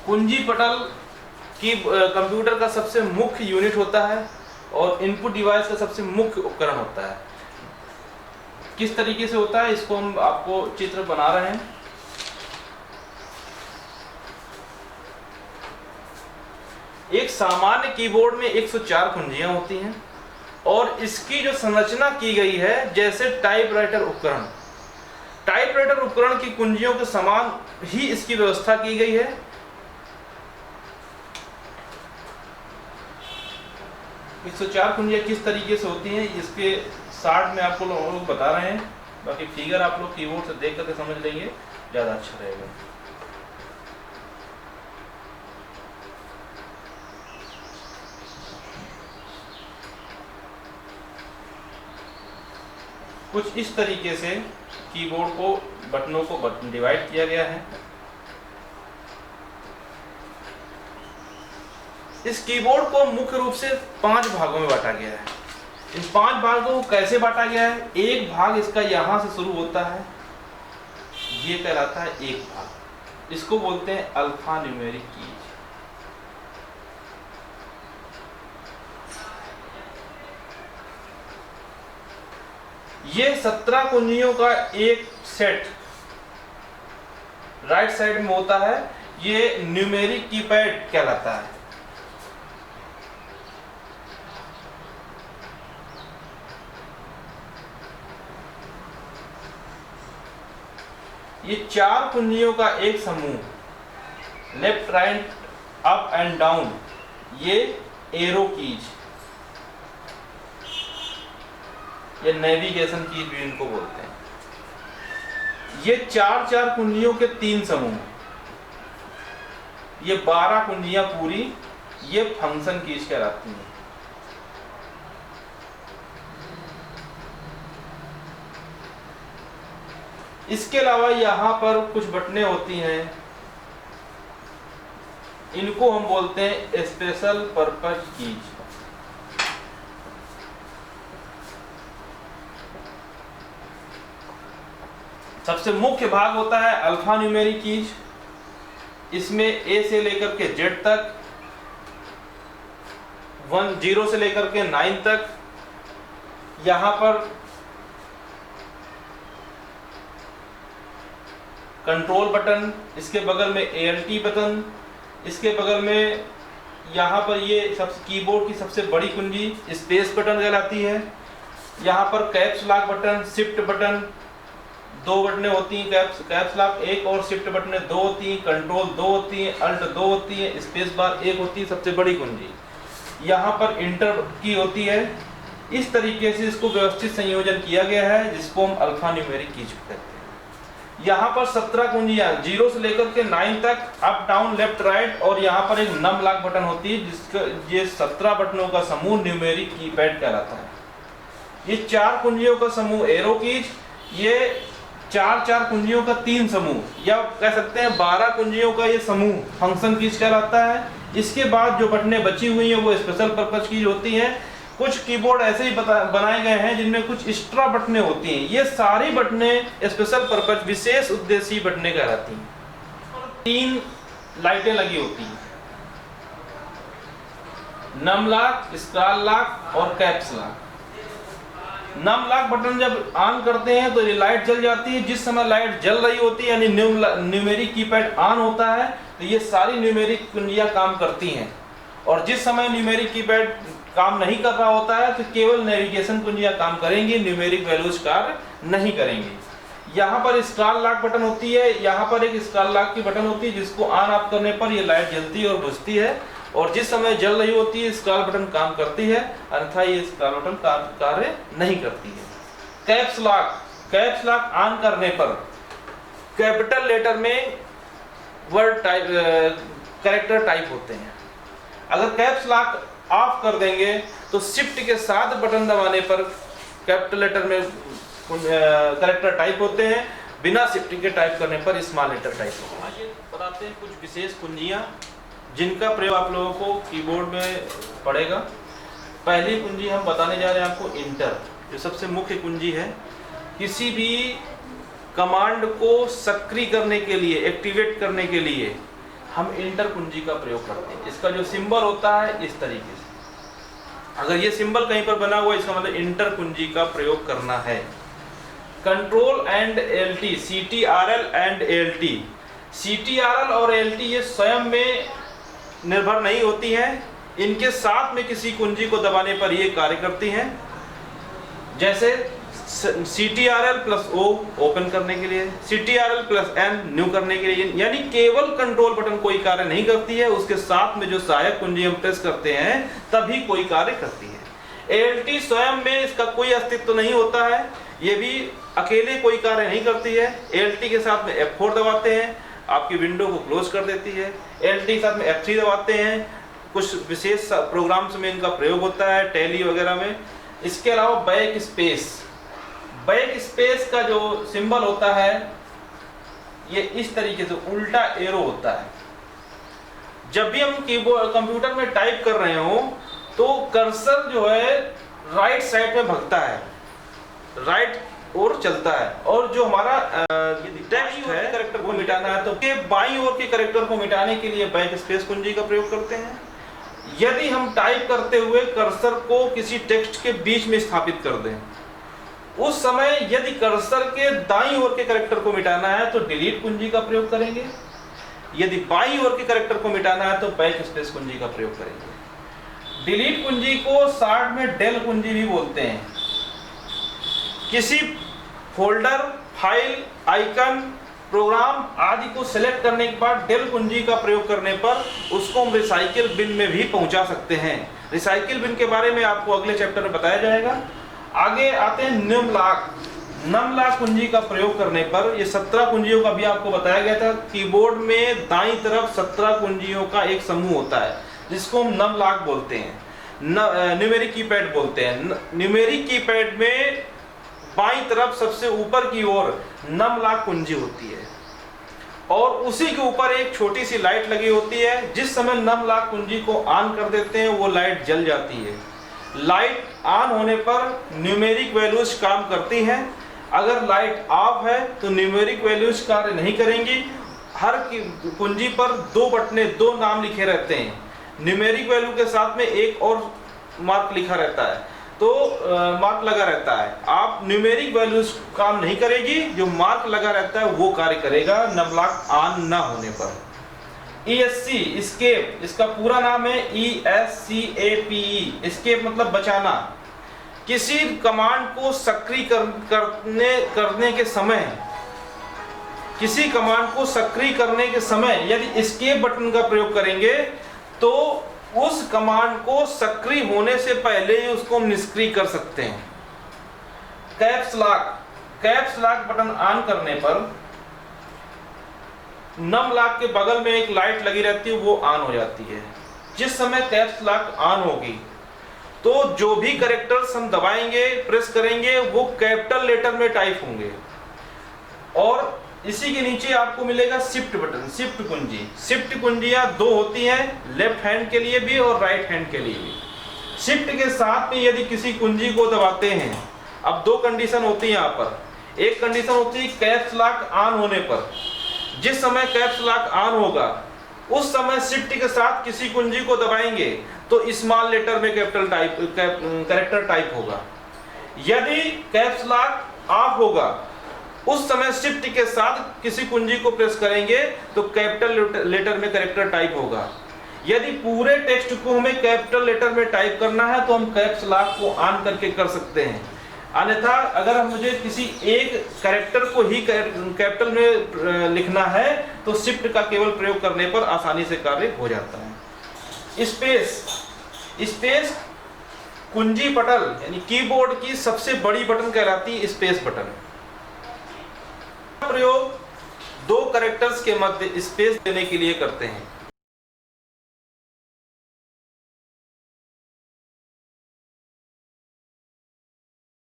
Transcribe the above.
कुंजी पटल की कंप्यूटर का सबसे मुख्य यूनिट होता है और इनपुट डिवाइस का सबसे मुख्य उपकरण होता है। किस तरीके से होता है इसको हम आपको चित्र बना रहे हैं। एक सामान्य कीबोर्ड में 104 कुंजियां होती हैं और इसकी जो संरचना की गई है जैसे टाइपराइटर उपकरण। टाइपराइटर उपकरण की कुंजियों के समान ही इसकी व्यवस्था की गई है। एक 104 कुंजियां किस तरीके से होती हैं इसके शार्ट में आपको लोग बता रहे हैं, बाकी फिगर आप लोग कीबोर्ड से देख करके समझ लेंगे, ज्यादा अच्छा रहेगा। कुछ इस तरीके से कीबोर्ड को बटनों को डिवाइड किया गया है। इस कीबोर्ड को मुख्य रूप से 5 भागों में बांटा गया है। इन 5 भागों को कैसे बांटा गया है? एक भाग इसका यहां से शुरू होता है, ये कहलाता है एक भाग, इसको बोलते हैं अल्फा न्यूमेरिक कीज। ये 17 कुंजियों का एक सेट राइट साइड में होता है, ये न्यूमेरिक कीपैड कहलाता है। ये 4 कुंजियों का एक समूह left right up and down, ये एरो कीज, ये नेविगेशन कीज भी इनको बोलते हैं। ये 4 कुंजियों के 3 समूह, ये 12 कुंजियां पूरी, ये फंक्शन कीज कहलाती हैं। इसके अलावा यहां पर कुछ बटनें होती हैं, इनको हम बोलते हैं स्पेशल पर्पज कीज। सबसे मुख्य भाग होता है अल्फा न्यूमेरिक कीज। इसमें ए से लेकर के जेड तक, 0 से लेकर के 9 तक, यहां पर कंट्रोल बटन, इसके बगल में ALT बटन, इसके बगल में यहाँ पर ये कीबोर्ड की सबसे बड़ी कुंजी स्पेस बटन कहलाती है। यहाँ पर caps lock button, shift button, 2 बटनें होती हैं, कैप्स लॉक 1 और शिफ्ट बटनें 2 होती हैं, कंट्रोल 2 होती हैं, अल्ट 2 होती है, स्पेस बार 1 होती है, सबसे बड़ी कुंजी। यहाँ पर इंटर की होती है। इस तरीके से इसको व्यवस्थित संयोजन किया गया है जिसको हम अल्फा न्यूमेरिक कीज कहते हैं। यहाँ पर 17 कुंजियां 0 से लेकर के 9 तक, अप डाउन लेफ्ट राइट, और यहाँ पर एक नम लॉक बटन होती है जिसका ये 17 बटनों का समूह न्यूमेरिक कीपैड कहलाता है। ये 4 कुंजियों का समूह एरो कीज, ये 4 कुंजियों का 3 समूह, या कह सकते हैं 12 कुंजियों का ये समूह फंक्शन कीज कहलाता है। इसके बाद जो बटनें बची हुई हैं वो स्पेशल पर्पज कीज होती हैं। कुछ कीबोर्ड ऐसे ही बनाए गए हैं जिनमें कुछ एक्स्ट्रा बटनें होती हैं, ये सारी बटनें स्पेशल पर्पज विशेष उद्देश्य बटनें कहलाती हैं। 3 लाइटें लगी होती हैं, नम लॉक, स्क्रॉल लॉक और caps lock. Num lock button जब ऑन करते हैं तो ये लाइट जल जाती है। जिस समय लाइट जल रही होती है यानी न्यूमेरिक कीपैड ऑन होता है तो ये सारी न्यूमेरिक कुंजियां काम करती हैं, और जिस समय न्यूमेरिक कीपैड काम नहीं कर रहा होता है तो केवल नेविगेशन कुंजियां काम करेंगी, न्यूमेरिक वैल्यूज कार्य नहीं करेंगी। यहाँ पर स्क्रॉल लॉक बटन होती है, यहाँ पर एक स्क्रॉल लॉक की बटन होती है जिसको ऑन ऑफ करने पर ये लाइट जलती है और बुझती है, और जिस समय जल रही होती है स्क्रॉल बटन काम करती है, अन्यथा ये स्क्रॉल बटन कार्य नहीं करती है। कैप्स लॉक ऑन करने पर कैपिटल लेटर में वर्ड टाइप कैरेक्टर टाइप होते हैं। अगर कैप्स लॉक ऑफ कर देंगे तो शिफ्ट के साथ बटन दबाने पर कैपिटल लेटर में कैरेक्टर टाइप होते हैं, बिना शिफ्ट के टाइप करने पर स्मॉल लेटर टाइप होते हैं। आइए बताते हैं कुछ विशेष कुंजियां जिनका प्रयोग आप लोगों को कीबोर्ड में पड़ेगा। पहली कुंजी हम बताने जा रहे हैं आपको इंटर, जो सबसे मुख्य कुंजी है। किसी भी कमांड को सक्रिय करने के लिए, एक्टिवेट करने के लिए हम इंटर कुंजी का प्रयोग करते हैं। इसका जो सिंबल होता है इस तरीके से, अगर ये सिंबल कहीं पर बना हुआ है इसका मतलब इंटर कुंजी का प्रयोग करना है। Control and LT, CTRL and LT, CTRL और एलटी ये स्वयं में निर्भर नहीं होती हैं, इनके साथ में किसी कुंजी को दबाने पर ये कार्य करती हैं। जैसे CTRL प्लस O ओपन करने के लिए, CTRL प्लस N न्यू करने के लिए, यानी केवल कंट्रोल बटन कोई कार्य नहीं करती है, उसके साथ में जो सहायक कुंजी हम प्रेस करते हैं तभी कोई कार्य करती है। ALT स्वयं में इसका कोई अस्तित्व नहीं होता है, ये भी अकेले कोई कार्य नहीं करती है। ALT के साथ में F4 दबाते हैं, आपकी विंडो को क्लोज कर देती है। ALT के साथ में F3 दबाते हैं, कुछ विशेष प्रोग्राम्स में इनका प्रयोग होता है, टैली वगैरह में। इसके अलावा बैक स्पेस, बैक स्पेस का जो सिंबल होता है ये इस तरीके से उल्टा एरो होता है। जब भी हम कीबोर्ड कंप्यूटर में टाइप कर रहे हो तो कर्सर जो है राइट साइड में भगता है, राइट ओर चलता है, और जो हमारा टेक्स्ट है कैरेक्टर को मिटाना है तो के बाईं ओर के कैरेक्टर को मिटाने के लिए बैक स्पेस कुंजी का प्रयोग करते हैं। यदि हम टाइप करते हुए कर्सर को किसी टेक्स्ट के बीच में स्थापित कर दें, उस समय यदि कर्सर के दाईं ओर के कैरेक्टर को मिटाना है तो डिलीट कुंजी का प्रयोग करेंगे, यदि बाईं ओर के कैरेक्टर को मिटाना है तो बैक स्पेस कुंजी का प्रयोग करेंगे। डिलीट कुंजी को शॉर्ट में डेल कुंजी भी बोलते हैं। किसी फोल्डर, फाइल, आइकन, प्रोग्राम आदि को सिलेक्ट करने के बाद डेल कुंजी का प्रयोग करने पर उसको हम रिसाइकिल बिन में भी पहुंचा सकते हैं। रिसाइकिल बिन के बारे में आपको अगले चैप्टर में बताया जाएगा। आगे आते हैं न्यूमलॉक। न्यूमलॉक कुंजी का प्रयोग करने पर, ये 17 कुंजियों का भी आपको बताया गया था, कीबोर्ड में दाईं तरफ 17 कुंजियों का एक समूह होता है जिसको हम न्यूमलॉक बोलते हैं, न्यूमेरिक कीपैड बोलते हैं। न्यूमेरिक कीपैड में बाईं तरफ सबसे ऊपर की ओर न्यूमलॉक कुंजी होती है और उसी के ऊपर एक छोटी सी लाइट लगी होती है। जिस समय न्यूमलॉक कुंजी को ऑन कर देते हैं वो लाइट जल जाती है। लाइट ऑन होने पर न्यूमेरिक वैल्यूज काम करती हैं, अगर लाइट ऑफ है तो न्यूमेरिक वैल्यूज कार्य नहीं करेंगी। हर कुंजी पर 2 बटने, 2 नाम लिखे रहते हैं, न्यूमेरिक वैल्यू के साथ में एक और मार्क लिखा रहता है, तो मार्क लगा रहता है। आप न्यूमेरिक वैल्यूज काम नहीं करेगी, जो मार्क लगा रहता है वो कार्य करेगा न्यूमलॉक ऑन ना होने पर। ESC एस्केप, इसका पूरा नाम है ESCAPE, एस्केप मतलब बचाना। किसी कमांड को सक्रिय करने के समय, किसी कमांड को सक्रिय करने के समय यदि एस्केप बटन का प्रयोग करेंगे तो उस कमांड को सक्रिय होने से पहले ही उसको हम निष्क्रिय कर सकते हैं। Caps lock, caps lock button on करने पर न्यूमलॉक के बगल में एक लाइट लगी रहती है, वो ऑन हो जाती है। जिस समय कैप्स लॉक ऑन होगी तो जो भी कैरेक्टर्स हम दबाएंगे, प्रेस करेंगे, वो कैपिटल लेटर में टाइप होंगे। और इसी के नीचे आपको मिलेगा शिफ्ट बटन, शिफ्ट कुंजी। शिफ्ट कुंजियां 2 होती हैं, लेफ्ट हैंड के लिए भी और राइट हैंड के लिए भी। शिफ्ट के साथ में यदि किसी कुंजी को दबाते हैं, अब 2 कंडीशन होती है यहाँ पर। एक कंडीशन होती है कैप्स लॉक ऑन होने पर, जिस समय कैप्स लॉक ऑन होगा उस समय शिफ्ट के साथ किसी कुंजी को दबाएंगे तो स्मॉल लेटर में कैरेक्टर टाइप होगा। यदि कैप्स लॉक ऑफ होगा उस समय शिफ्ट के साथ किसी कुंजी को प्रेस करेंगे तो कैपिटल लेटर में कैरेक्टर टाइप होगा। यदि पूरे टेक्स्ट को हमें कैपिटल लेटर में टाइप करना है तो हम कैप्स लॉक को ऑन करके कर सकते हैं। अन्यथा अगर हम मुझे किसी एक कैरेक्टर को ही कैपिटल में लिखना है तो शिफ्ट का केवल प्रयोग करने पर आसानी से कार्य हो जाता है। स्पेस, स्पेस कुंजी पटल यानी कीबोर्ड की सबसे बड़ी बटन कहलाती है स्पेस बटन। प्रयोग 2 कैरेक्टर्स के मध्य स्पेस देने के लिए करते हैं।